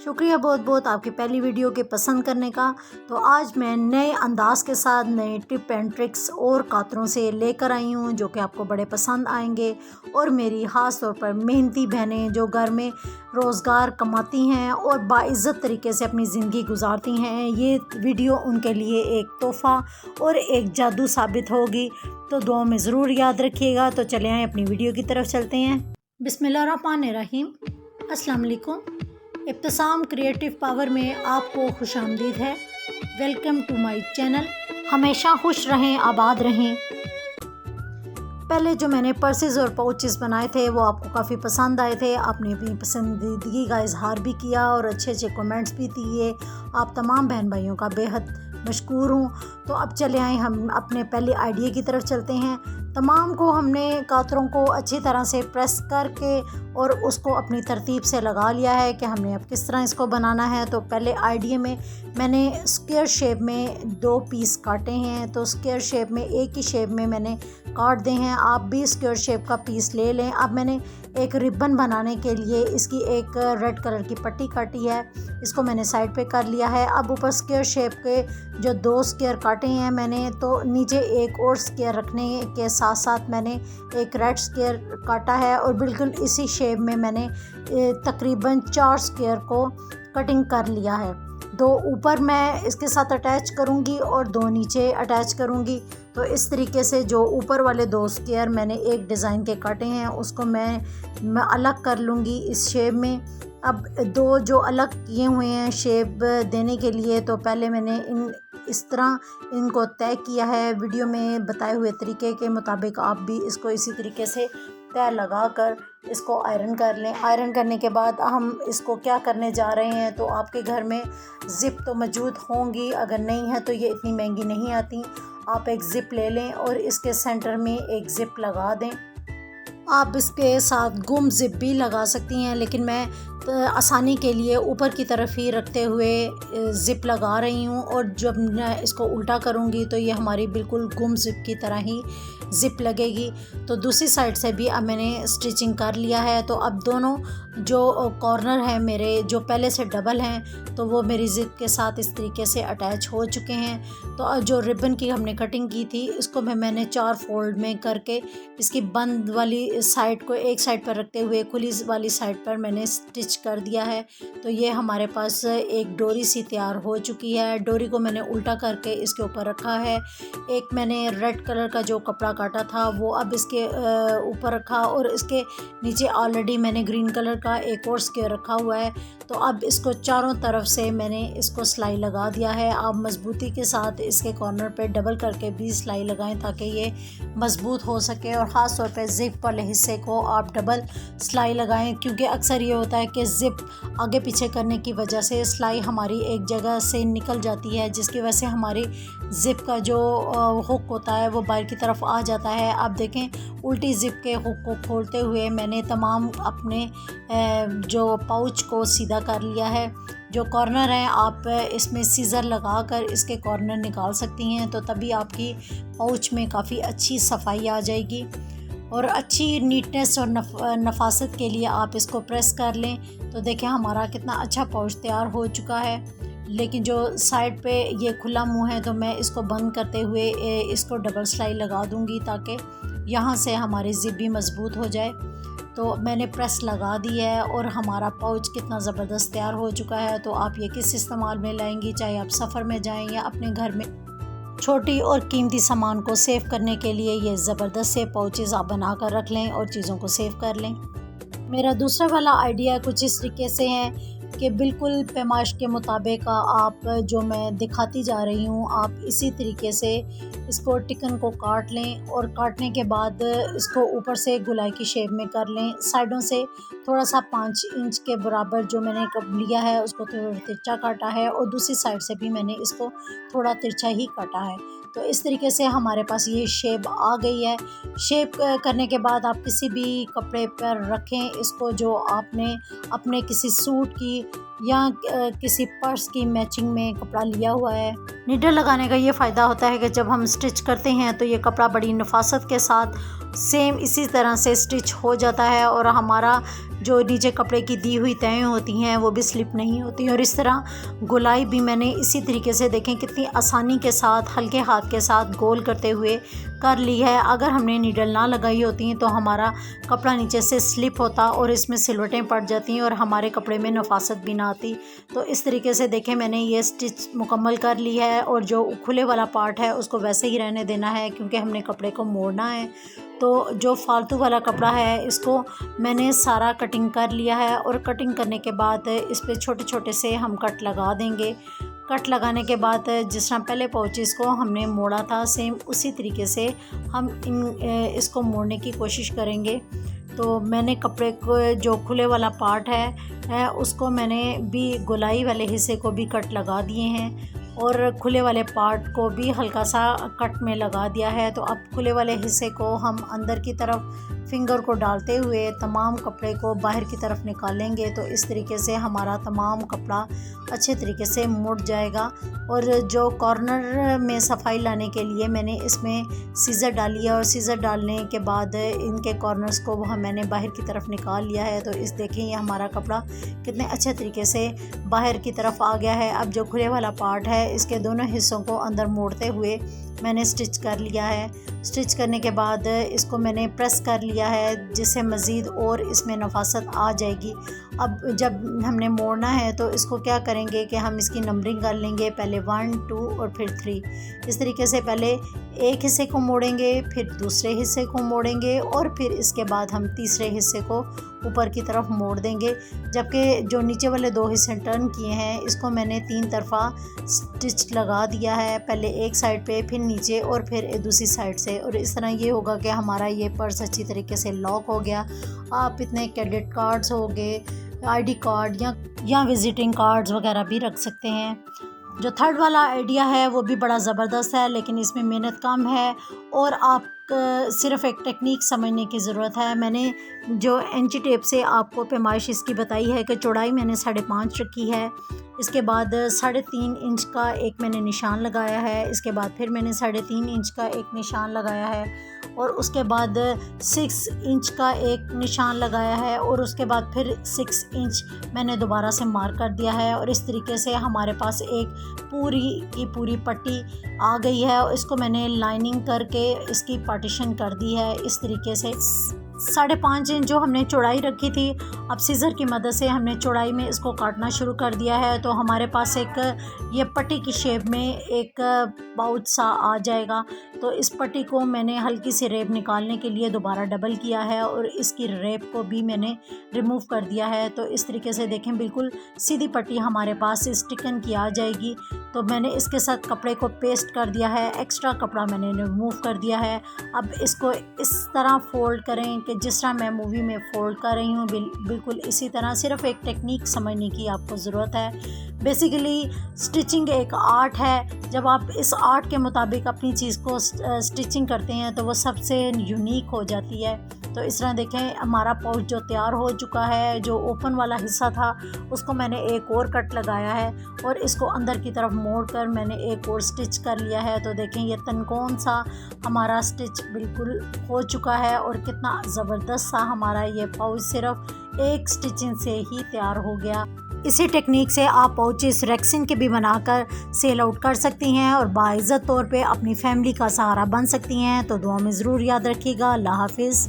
शुक्रिया बहुत बहुत आपकी पहली वीडियो के पसंद करने का। तो आज मैं नए अंदाज के साथ नए टिप एंड ट्रिक्स और कातरों से लेकर आई हूँ जो कि आपको बड़े पसंद आएंगे। और मेरी ख़ास तौर पर मेहनती बहनें जो घर में रोज़गार कमाती हैं और बाइज़्ज़त तरीके से अपनी ज़िंदगी गुजारती हैं, ये वीडियो उनके लिए एक तोहफ़ा और एक जादू साबित होगी। तो दुआ में ज़रूर याद रखिएगा। तो चले आए अपनी वीडियो की तरफ चलते हैं। बिस्मिल्लाहिर्रहमानिर्रहीम। अस्सलाम वालेकुम। इब्तिसाम क्रिएटिव पावर में आपको खुशामदीद है। Welcome to my channel. हमेशा खुश रहें, आबाद रहें। पहले जो मैंने पर्सेस और पाउचेस बनाए थे वो आपको काफ़ी पसंद आए थे। आपने अपनी पसंदीदगी का इजहार भी किया और अच्छे अच्छे कमेंट्स भी दिए। आप तमाम बहन भाइयों का बेहद मशकूर हूँ। तो अब चले आए हम अपने पहले आइडिया की तरफ चलते हैं। तमाम को हमने कातरों को अच्छी तरह से प्रेस करके और उसको अपनी तरतीब से लगा लिया है कि हमने अब किस तरह इसको बनाना है। तो पहले आइडिया में मैंने स्क्वायर शेप में 2 पीस काटे हैं। तो स्क्वायर शेप में एक ही शेप में मैंने काट दे हैं। आप भी स्क्वायर शेप का पीस ले लें। अब मैंने एक रिबन बनाने के लिए इसकी एक रेड कलर की पट्टी काटी है, इसको मैंने साइड पे कर लिया है। अब ऊपर स्क्वायर शेप के जो 2 स्क्वायर काटे हैं मैंने, तो नीचे एक और स्क्वायर रखने के साथ साथ मैंने एक रेड स्क्वायर काटा है और बिल्कुल इसी शेप में मैंने तकरीबन 4 स्क्वायर को कटिंग कर लिया है। 2 ऊपर मैं इसके साथ अटैच करूंगी और 2 नीचे अटैच करूंगी। तो इस तरीके से जो ऊपर वाले 2 स्क्वायर मैंने एक डिज़ाइन के काटे हैं उसको मैं अलग कर लूँगी इस शेप में। अब 2 जो अलग किए हुए हैं शेप देने के लिए, तो पहले मैंने इस तरह इनको तय किया है। वीडियो में बताए हुए तरीके के मुताबिक आप भी इसको इसी तरीके से तय लगा कर इसको आयरन कर लें। आयरन करने के बाद हम इसको क्या करने जा रहे हैं, तो आपके घर में ज़िप तो मौजूद होंगी, अगर नहीं है तो ये इतनी महंगी नहीं आती। आप एक ज़िप ले लें और इसके सेंटर में एक ज़िप लगा दें। आप इसके साथ गुम ज़िप भी लगा सकती हैं, लेकिन मैं आसानी के लिए ऊपर की तरफ ही रखते हुए ज़िप लगा रही हूँ। और जब मैं इसको उल्टा करूँगी तो ये हमारी बिल्कुल गुम ज़िप की तरह ही ज़िप लगेगी। तो दूसरी साइड से भी अब मैंने स्टिचिंग कर लिया है। तो अब दोनों जो कॉर्नर हैं मेरे जो पहले से डबल हैं, तो वो मेरी ज़िप के साथ इस तरीके से अटैच हो चुके हैं। तो जो रिबन की हमने कटिंग की थी इसको मैंने 4 फोल्ड में करके इसकी बंद वाली साइड को एक साइड पर रखते हुए खुली वाली साइड पर मैंने स्टिच कर दिया है। तो ये हमारे पास एक डोरी सी तैयार हो चुकी है। डोरी को मैंने उल्टा करके इसके ऊपर रखा है। एक मैंने रेड कलर का जो कपड़ा काटा था वो अब इसके ऊपर रखा और इसके नीचे ऑलरेडी मैंने ग्रीन कलर का एक और स्क्वायर रखा हुआ है। तो अब इसको चारों तरफ से मैंने इसको सिलाई लगा दिया है। आप मजबूती के साथ इसके कॉर्नर पे डबल करके भी सिलाई लगाएं ताकि ये मजबूत हो सके। और ख़ास तौर पे ज़िप वाले हिस्से को आप डबल सिलाई लगाएं, क्योंकि अक्सर ये होता है कि ज़िप आगे पीछे करने की वजह से सिलाई हमारी एक जगह से निकल जाती है, जिसकी वजह से हमारी ज़िप का जो हुक होता है वो बाहर की तरफ आ जाता है। आप देखें उल्टी ज़िप के हुक को खोलते हुए मैंने तमाम अपने जो पाउच को सीधा कर लिया है। जो कॉर्नर है आप इसमें सीज़र लगाकर इसके कॉर्नर निकाल सकती हैं, तो तभी आपकी पाउच में काफ़ी अच्छी सफाई आ जाएगी। और अच्छी नीटनेस और नफासत के लिए आप इसको प्रेस कर लें। तो देखें हमारा कितना अच्छा पाउच तैयार हो चुका है। लेकिन जो साइड पे ये खुला मुंह है तो मैं इसको बंद करते हुए इसको डबल सिलाई लगा दूंगी ताकि यहाँ से हमारी ज़िप भी मज़बूत हो जाए। तो मैंने प्रेस लगा दी है और हमारा पाउच कितना ज़बरदस्त तैयार हो चुका है। तो आप ये किस इस्तेमाल में लाएंगी, चाहे आप सफ़र में जाएं या अपने घर में छोटी और कीमती सामान को सेव करने के लिए ये ज़बरदस्त से पाउचेस आप बना कर रख लें और चीज़ों को सेव कर लें। मेरा दूसरा वाला आइडिया कुछ इस तरीके से है कि बिल्कुल पैमाइश के मुताबिक आप जो मैं दिखाती जा रही हूँ आप इसी तरीके से इसको टिकन को काट लें और काटने के बाद इसको ऊपर से गुलाई की शेप में कर लें। साइडों से थोड़ा सा 5 इंच के बराबर जो मैंने कब लिया है उसको थोड़ा तिरछा काटा है और दूसरी साइड से भी मैंने इसको थोड़ा तिरछा ही काटा है। तो इस तरीके से हमारे पास ये शेप आ गई है। शेप करने के बाद आप किसी भी कपड़े पर रखें इसको जो आपने अपने किसी सूट की या किसी पर्स की मैचिंग में कपड़ा लिया हुआ है। नीडल लगाने का ये फ़ायदा होता है कि जब हम स्टिच करते हैं तो ये कपड़ा बड़ी नफासत के साथ सेम इसी तरह से स्टिच हो जाता है और हमारा जो नीचे कपड़े की दी हुई तय होती हैं वो भी स्लिप नहीं होती। और इस तरह गोलाई भी मैंने इसी तरीके से देखें कितनी आसानी के साथ हल्के हाथ के साथ गोल करते हुए कर ली है। अगर हमने नीडल ना लगाई होती तो हमारा कपड़ा नीचे से स्लिप होता और इसमें सिलवटें पड़ जाती और हमारे कपड़े में नफासत भी ना आती। तो इस तरीके से देखें मैंने ये स्टिच मुकम्मल कर ली है और जो खुले वाला पार्ट है उसको वैसे ही रहने देना है क्योंकि हमने कपड़े को मोड़ना है। तो जो फालतू वाला कपड़ा है इसको मैंने सारा कटिंग कर लिया है और कटिंग करने के बाद इस पे छोटे छोटे से हम कट लगा देंगे। कट लगाने के बाद जिस तरह पहले पाउचेस को हमने मोड़ा था सेम उसी तरीके से हम इसको मोड़ने की कोशिश करेंगे। तो मैंने कपड़े को जो खुले वाला पार्ट है उसको मैंने भी गोलाई वाले हिस्से को भी कट लगा दिए हैं और खुले वाले पार्ट को भी हल्का सा कट में लगा दिया है। तो अब खुले वाले हिस्से को हम अंदर की तरफ फिंगर को डालते हुए तमाम कपड़े को बाहर की तरफ निकालेंगे। तो इस तरीके से हमारा तमाम कपड़ा अच्छे तरीके से मुड़ जाएगा। और जो कॉर्नर में सफाई लाने के लिए मैंने इसमें सीज़र डाली है और सीज़र डालने के बाद इनके कॉर्नर्स को मैंने बाहर की तरफ निकाल लिया है। तो इस देखें ये हमारा कपड़ा कितने अच्छे तरीके से बाहर की तरफ आ गया है। अब जो खुले वाला पार्ट है इसके दोनों हिस्सों को अंदर मोड़ते हुए मैंने स्टिच कर लिया है। स्टिच करने के बाद इसको मैंने प्रेस कर लिया है जिससे मज़ीद और इसमें नफासत आ जाएगी। अब जब हमने मोड़ना है तो इसको क्या करेंगे कि हम इसकी नंबरिंग कर लेंगे, पहले 1 2 और फिर 3। इस तरीके से पहले एक हिस्से को मोड़ेंगे, फिर दूसरे हिस्से को मोड़ेंगे और फिर इसके बाद हम तीसरे हिस्से को ऊपर की तरफ मोड़ देंगे। जबकि जो नीचे वाले 2 हिस्से टर्न किए हैं इसको मैंने 3 तरफ़ा स्टिच लगा दिया है, पहले एक साइड पे फिर नीचे और फिर दूसरी साइड से। और इस तरह ये होगा कि हमारा ये पर्स अच्छी तरीके से लॉक हो गया। आप इतने क्रेडिट कार्ड्स हो गए, आईडी कार्ड या विजिटिंग कार्ड्स वगैरह भी रख सकते हैं। जो थर्ड वाला आइडिया है वो भी बड़ा ज़बरदस्त है लेकिन इसमें मेहनत कम है और आप सिर्फ़ एक टेक्निक समझने की ज़रूरत है। मैंने जो इंची टेप से आपको पैमाइश इसकी बताई है कि चौड़ाई मैंने 5.5 रखी है। इसके बाद 3.5 इंच का एक मैंने निशान लगाया है। इसके बाद फिर मैंने 3.5 इंच का एक निशान लगाया है और उसके बाद 6 इंच का एक निशान लगाया है और उसके बाद फिर 6 इंच मैंने दोबारा से मार्क कर दिया है। और इस तरीके से हमारे पास एक पूरी की पूरी पट्टी आ गई है और इसको मैंने लाइनिंग करके इसकी पार्टीशन कर दी है। इस तरीके से 5.5 इंच जो हमने चौड़ाई रखी थी, अब सीज़र की मदद से हमने चौड़ाई में इसको काटना शुरू कर दिया है। तो हमारे पास एक ये पट्टी की शेप में एक पाउच सा आ जाएगा। तो इस पट्टी को मैंने हल्की सी रेब निकालने के लिए दोबारा डबल किया है और इसकी रेब को भी मैंने रिमूव कर दिया है। तो इस तरीके से देखें बिल्कुल सीधी पट्टी हमारे पास स्टिकन की आ जाएगी। तो मैंने इसके साथ कपड़े को पेस्ट कर दिया है, एक्स्ट्रा कपड़ा मैंने रिमूव कर दिया है। अब इसको इस तरह फोल्ड करें कि जिस तरह मैं मूवी में फ़ोल्ड कर रही हूँ बिल्कुल इसी तरह। सिर्फ़ एक टेक्निक समझने की आपको ज़रूरत है। बेसिकली स्टिचिंग एक आर्ट है। जब आप इस आर्ट के मुताबिक अपनी चीज़ को स्टिचिंग करते हैं तो वो सबसे यूनिक हो जाती है। तो इस तरह देखें हमारा पाउच जो तैयार हो चुका है। जो ओपन वाला हिस्सा था उसको मैंने एक और कट लगाया है और इसको अंदर की तरफ मोड़ कर मैंने एक और स्टिच कर लिया है। तो देखें ये तनकोन सा हमारा स्टिच बिल्कुल हो चुका है और कितना ज़बरदस्त सा हमारा ये पाउच सिर्फ एक स्टिचिंग से ही तैयार हो गया। इसी टेक्निक से आप पाउचेस रेक्सिन के भी बनाकर सेल आउट कर सकती हैं और बाइज़्ज़त तौर पे अपनी फैमिली का सहारा बन सकती हैं। तो दुआ में ज़रूर याद रखिएगा। अल्लाह हाफिज़।